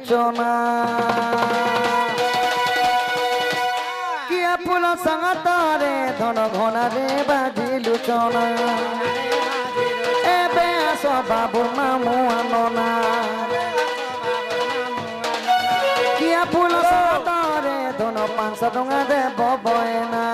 चोना किया पुला संगतारे धन घना रे बाजिलु चोना एबे आसो बाबू मामू आनना किया पुला संगतारे धन 500 टंका देब बयना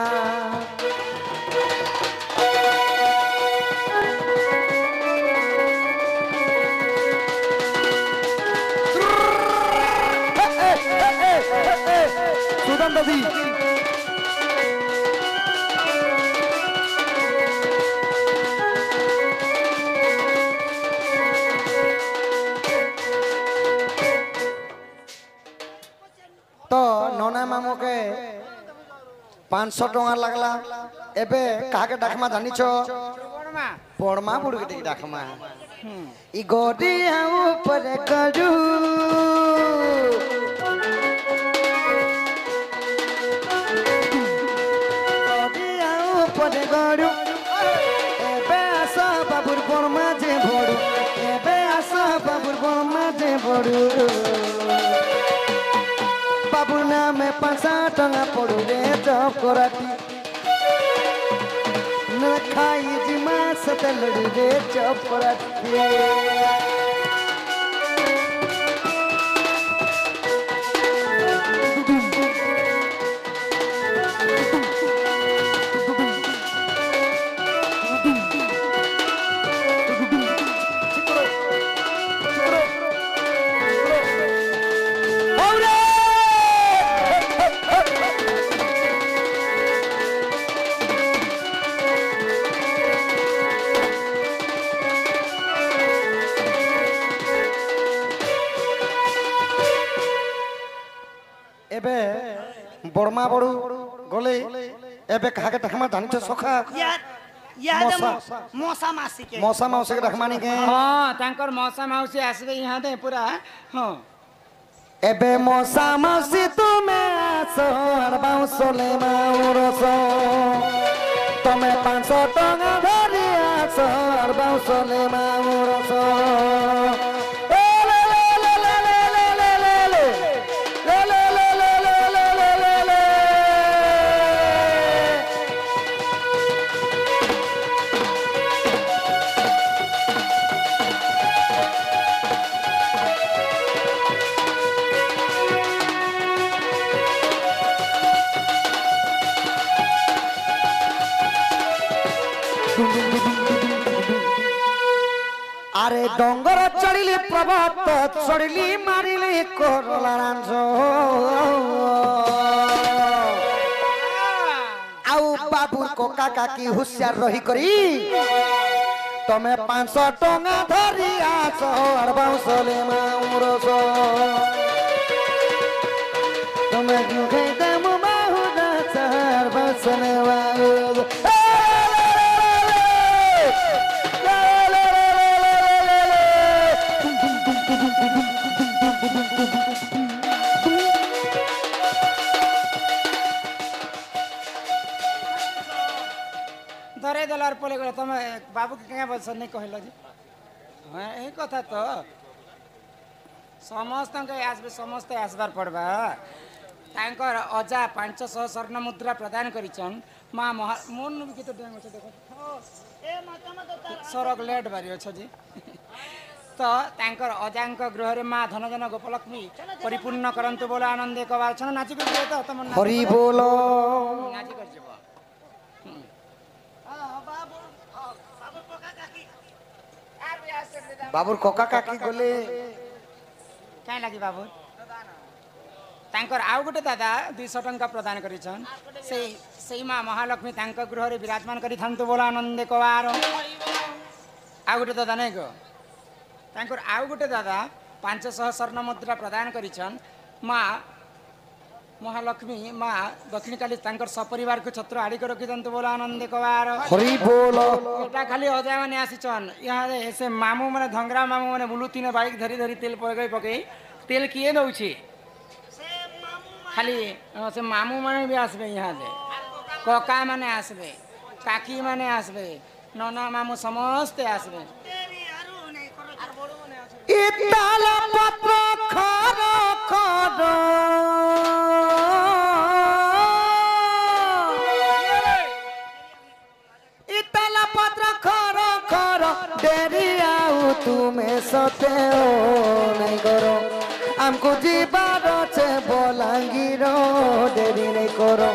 दादी तो नोना मामू के 500 टंका लगला एबे काके डाकमा जानी छो पड़मा बुड़ के डाकमा ई गोडिया ऊपर करू पदे गड़ू एबे आसा बाबुर बर्मा जे भड़ू एबे आसा बाबुर बर्मा जे भड़ू बाबू नाम 500 टंका पड़ू रे जब कराती न खाई जिमा सत लड़ू रे जब कराती एबे बर्मा बड़ू गले एबे काके डाकमा जानिछ सखा मौसा मासी के डाकमानी के हां तांकर मौसा मौसी आसबे यहां दे पूरा हां एबे मौसा मौसी तुमे आसो अरबाउ सोले माउरसो तमे 500 टंका धरि आसो अरबाउ सोले माउरसो अरे डोंगर चढ़िली प्रभात चढ़िली मारिली कोरला रांझो आउ बाबू को काका की होशियार रही करी तमे 500 टंका धरी आसो अरबाउ सोले माउरसो तमे क्यों कहते मुबाहु ना चार बसने वालो धरे दलार पले गले तमे बाबू के क्या बस नहीं कहलो जी हां एही कथा तो समस्त के आसबे समस्त आसबार पड़बा तांकर अजा 500 स्वर्ण मुद्रा प्रदान करिचन मां मन भी कितो डेंग छ देखो ए माता मत सरक लेट बारी छ जी तो तांकर अजांक गृह रे मां धनजन गोपलक्ष्मी परिपूर्ण करंतु बोला आनंदे कवा छ नाची कर तो तम हरि बोलो नाची कर जबो बाबूर कोका काकी गले क्या लगी बाबू तांकर आउ गोटे दादा 200 टंका प्रदान करिछन से मां महालक्ष्मी तांक गृह रे विराजमान करि थांतु बोला आनंदे कवार आउ गोटे दादा नहीं को तांकर आउ गोटे दादा 500 स्वर्ण मुद्रा प्रदान करिछन मां महालक्ष्मी मां दक्षिण काली तांकर सपरिवार को छत्र आड़ी को रखि दंत बोला आनंद कवार हरि बोल एटा खाली अजा माने आसीचन यहाँ से मामू माने धंगरा मामू माने बुलुतीने बाइक धरी धरी तेल पकई तेल किए दउछि खाली से मामू माने भी आसबे यहाँ दे कका माने आसबे काकी माने आसबे नना मामू समस्त आसबे इताला पत्र खरा सते ओ नहीं करो हमको जीवार छे बलांगीर देरी नहीं करो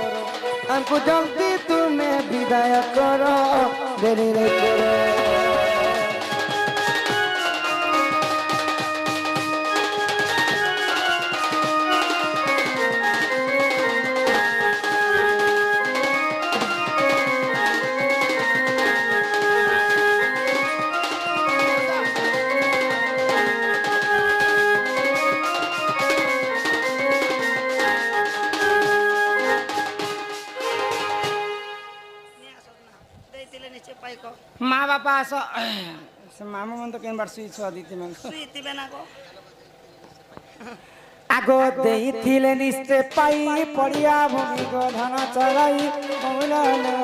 हमको जल्दी तुम्हें विदाय करो देरी नहीं करो माँ बापा आस मामू मन तो केन बार सुई छुआ दीती मन सुईती बेना को आगो देइथिले निस्ते पाई पड़िया भूमि को धन चराई बौलालो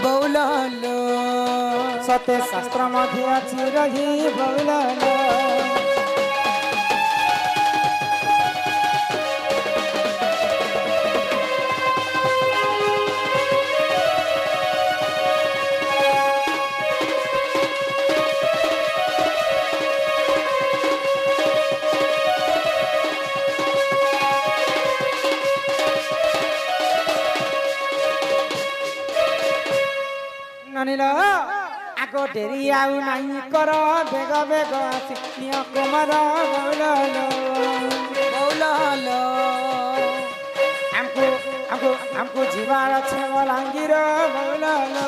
बौलालो सते शास्त्र मध्य अछि रही बौलालो ननिलो आगो डेरी आउ नाही करो बेग बेग आसी निय कुमार बौलालो बौलालो हमको जीवार छे बलांगीर बौलालो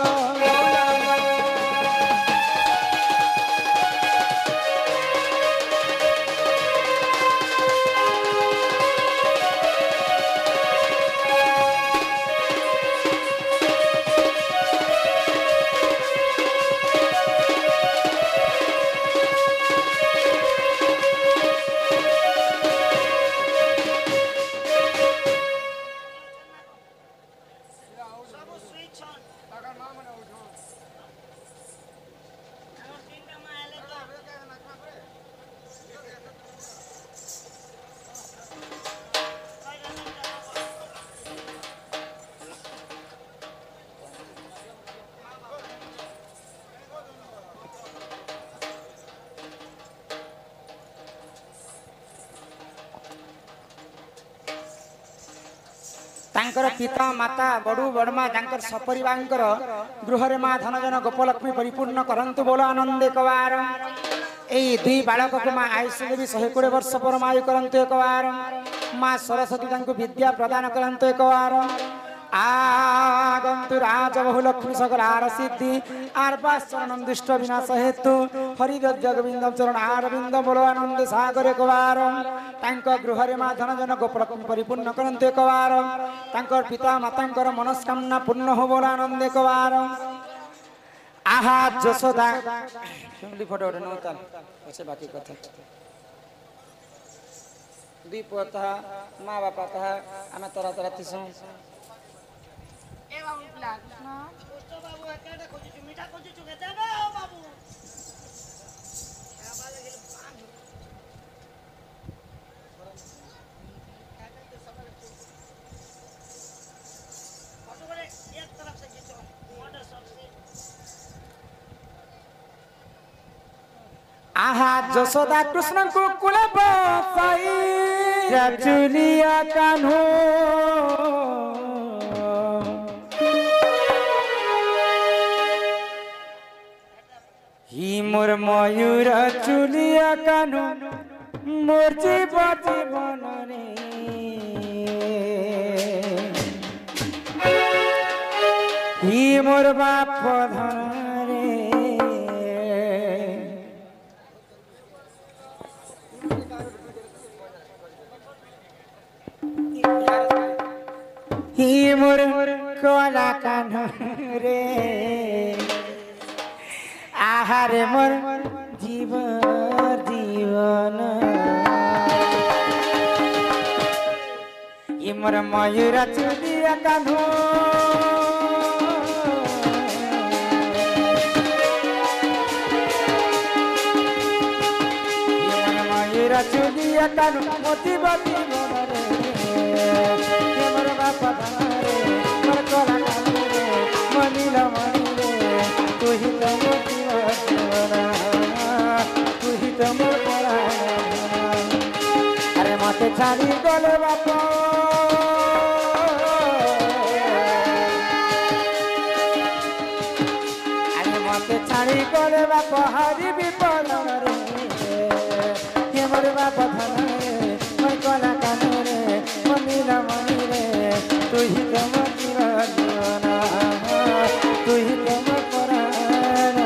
तांकर पिता माता बड़ू बड़मा तांकर सपरिवार गृह माँ धनजन गोपलक्ष्मी परिपूर्ण करंतु बोलो आनंद एक बार यही दुई बालक को माँ आयुष देवी 120 वर्ष परमायु करंतु एक बार माँ सरस्वती तांको विद्या प्रदान करंतु एक बार आगंतु राज बहु लक्ष्मी सकल आर सिद्धि आरपास चरण दुष्ट विनाश हेतु हरिद जगविंद चरण आरविंद बोलो आनंद सागर एक बार तांको गृह माँ धनजन गोपलक्ष्मी परिपूर्ण करंतु एक बार तांकर पिता मातांकर मनस्कामना पूर्ण हो बोलो आनंद एक बार आहा जसोदा फैमिली फोटो उठे नौताल अच्छे बाकी कथा दुई पुआ था माँ बापा था आम तरा तरा तीसों ए बाबू पिला ना तो बाबू एकेडा खोजु मीठा खोजु के देबे ओ बाबू आबा लगे पान फोटो बड़े एक तरफ से खींचो मॉडल सब से आहा जसोदा कृष्ण को कुल बसाई चुलिया कान्हो ही मोर मयूर चुलिया कान्हो मोर जीवन रे ही मोर बाप धन रे ही मोर कोला कान्हो रे आहारे मोर जीवन ही मोर मयूर चुलिया कान्हो ही मोर मयूर चुलिया कान्हो मोती बाती मोरे मोर बापा धारे मोर कोला कान्हो रे मनीला मनी रे तू ही तो मोती जीवन तू ही तो मते छाड़ी गले बाप अरे मते छाड़ी गले बाप हारी विपद रे के मोर बाप धन रे मोर कला कान रे मनीला मनी रे तू ही कम जीवन तू ही कम परान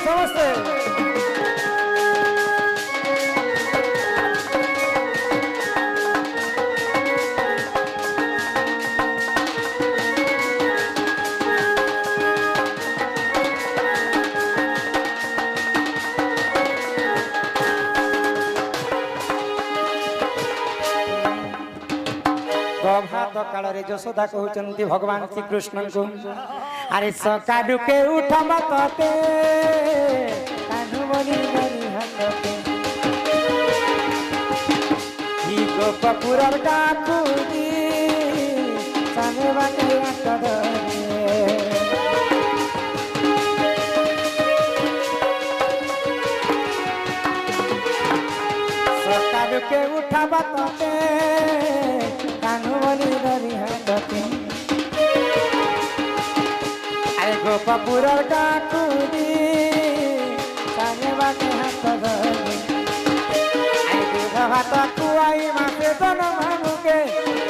समस्ते प्रभात काल रे यशोदा कहते भगवान श्री कृष्ण को अरे सकाडू के उठ मते कानुमनी गरी हाथते ही गोपपुरर डाकुदी साने बाटे आकदरे सकाडू के उठ मते कानुमनी गरी हाथते गोपपुरर डाकुदी साने बाटे हाथ धरी दूध भात खुआई मासे जन मामुके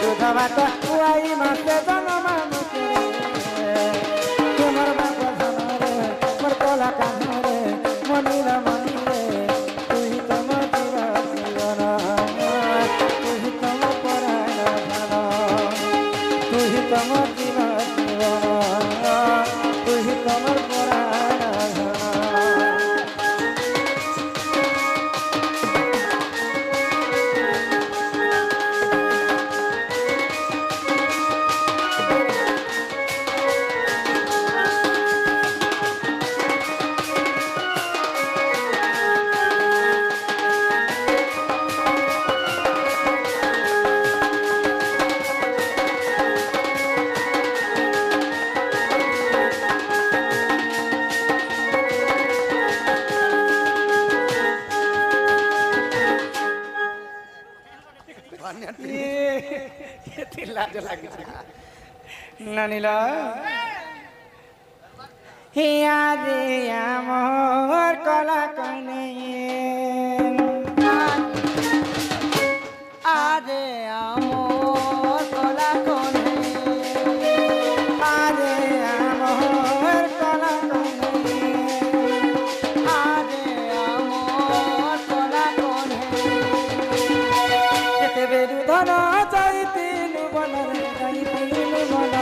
दूध भात खुआई मासे जन मामुके मोर बाप धन रे मोर कला कान रे मनीला मनी रे तू ही तम जीवन तू ही तम पराण धन तू ही तम जीवन कमर पराण नानीला हिया रे आमर कला कने आरे आमर कला कने आरे आमर कला कने आरे आमर कला कने केते बेरु धन जाइतिलु बनरे जाइतिलु बन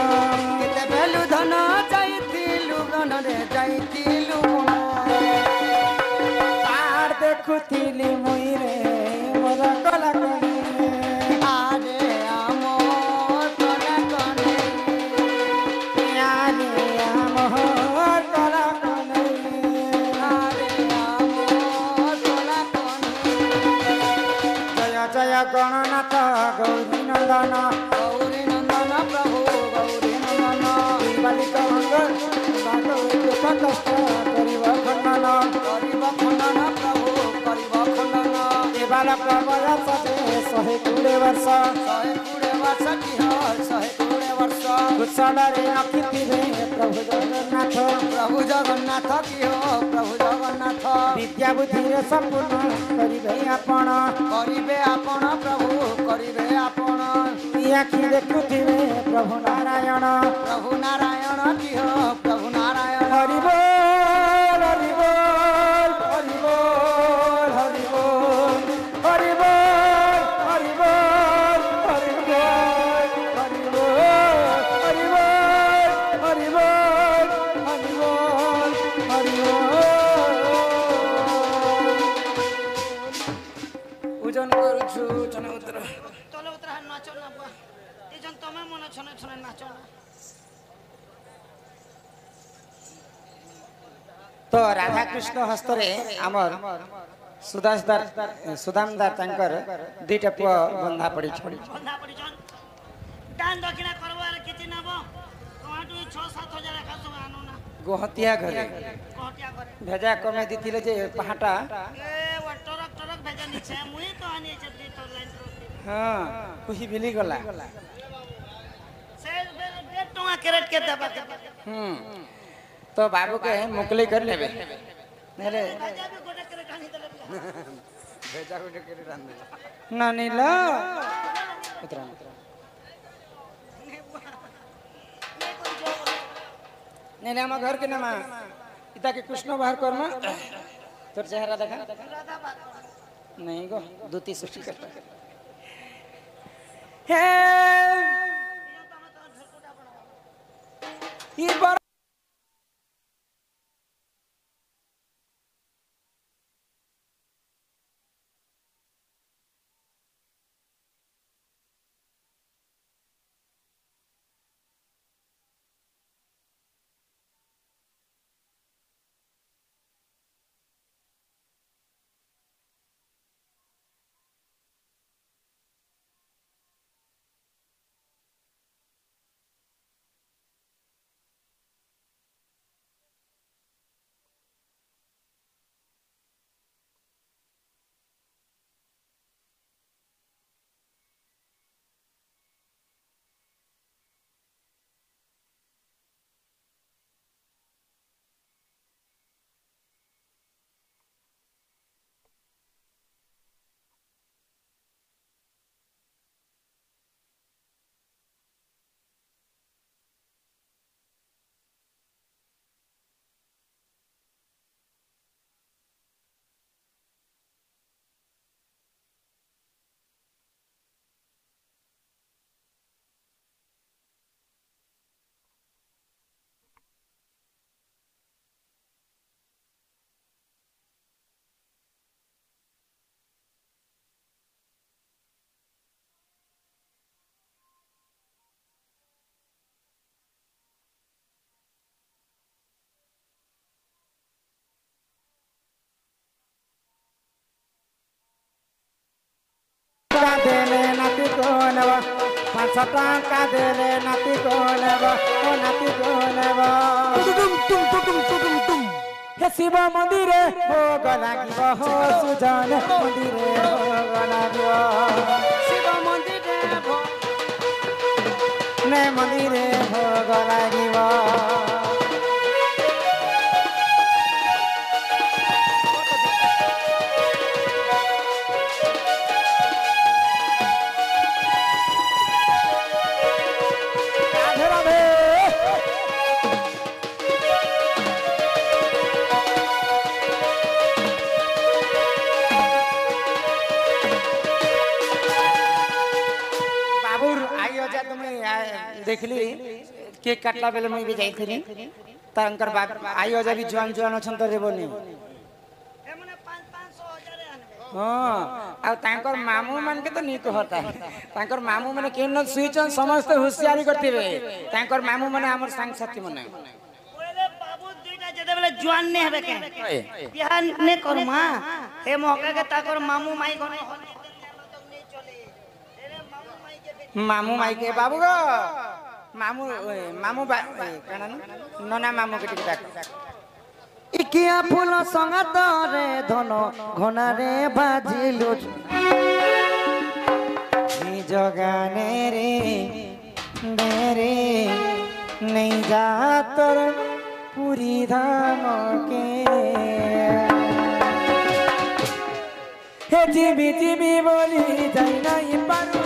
केते बेलु धन जाइतिलु बनरे जाइतिलु तार देखुतिली मुई रे मोर कला कने आरे आमर कला कने आरे आमर कला कने आरे आमर कला कने जय जय गणनाथ गौरी नंदन प्रभु गौरी नंदन बालिका मंगल बाटो दुख कष्ट करिब खंडन प्रभु करिब खंडन ए बालक बयस दे 120 वर्ष की हो 120 वर्ष कुशल रे अखिथिबे प्रभु जगन्नाथ की हो प्रभु जगन्नाथ विद्या बुद्धि रे संपूर्ण करिबे आपण प्रभु करिबे आपण आखि देखुथिबे प्रभु नारायण की हो प्रभु नारायण हरि बोल हरि बोल हरि बोल हरि बोल हरि बोल हरि बोल हरि बोल हरि बोल हरि बोल हरि बोल हरि बोल ओजन करूछु चने उतर नाचो ना बुआ ए जन तमे मन छने छने नाचो ना तो राधा कृष्ण हस्तरे आमर सुदामदार तांकर दुईटा पुआ बंधा पड़ी छन दान दक्षिणा करबार किछि नबो 6-7 हजार का गोहतिया घरे कहटिया करे भेजा कमे दिथिले जे पहाटा ए वो टरक टरक भेजा निचे मुई तो आनी जल्दी तो लाइन हां कुही बिली गला से 1.5 टका कैरेट के दबा के तो बाबू के मुकली कर लेबे नेले भेजा भी गोटे कैरेट आनी दले भेजा गोटे करे रान दे नानी ला उतरा नहीं हम घर के नाम इता के कृष्ण बाहर कर्म तोर चेहरा देखा नहीं गो दूती सृष्टि करता हे ये बार देले नाती कोनवा 500 टाका देले नाती कोनवा ओ नाती कोनवा हे शिव मंदिरे भोग लागिब हो सुजन मंदिरे भोग लागिब शिव मंदिरे ने मंदिरे भोग लागिब देखली केक काटला बेले मुई भी जाइथिनी तांकर बाप आई अजा भी जुआन जुआन अछन त रेबनी ए मने 500 हजार आनबे हां आ तांकर मामू मन के तो नी कहता है तांकर मामू माने केन सुइचन समस्त होशियारी करथिबे तांकर मामू माने हमर संग साथी माने ओले बाबू दुइटा जदे बेले जुआन ने हेबे के बिहान ने करमा हे मौका के ताकर मामू माई कोन मामू माई के बाबू गो मामू मामू काना नना मामू के टिक डाक इकिया फूल संगत रे धन घना रे बाजिलु निज गाने रे मेरे नहीं जा तोर पूरी धाम के हे जिमी जिमी बोली जाई नहीं पारू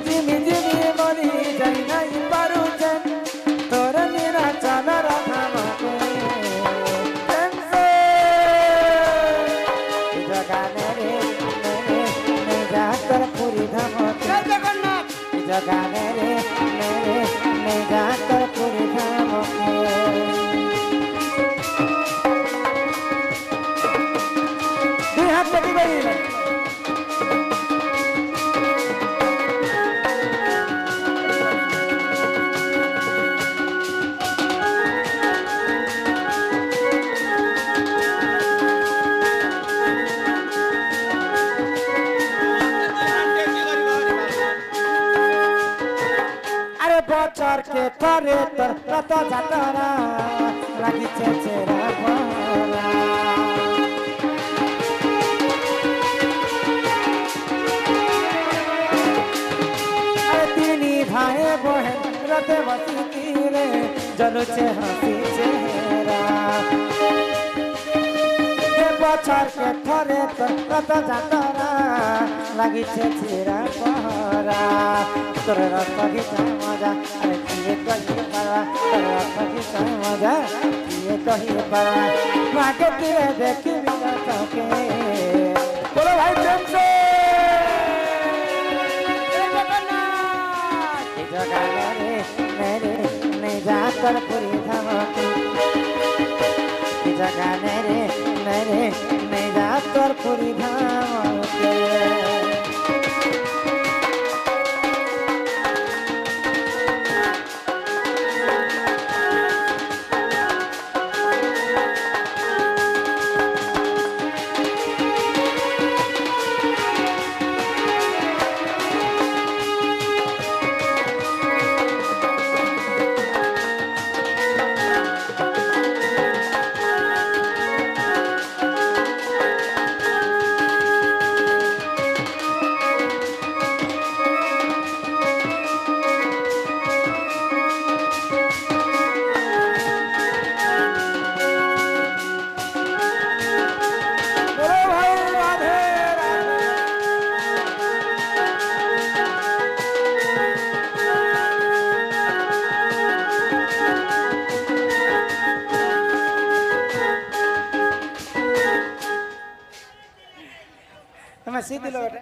जिमी जिमी बोली जाई नहीं पारू तोर मेरा चला रहा जगाने रे नहीं जा तोर पूरी धाम के जगाने रे नहीं जा तोर पूरी धाम के बचर के थरे तर रत जातरा লাগিছে চেরা পরা তিনি ভাই বহেন রাতে বসি তীরে জলুছে হাসি চেহারা বছর কে থরে কত যাতরা লাগিছে চেরা পরা তোর রক্ত গীতা মজা আরে কিয়ে কহি পারা তোর রক্ত গীতা মজা কিয়ে কহি পারা মাকে তীরে দেখি তোকে বলো ভাই প্রেম সে জগানে রে মেরে নে যা তোর পুরি ধামকে জগানে রে মেরে নে যা তোর পুরি ধামকে তুমি সিদ্ধ লোটা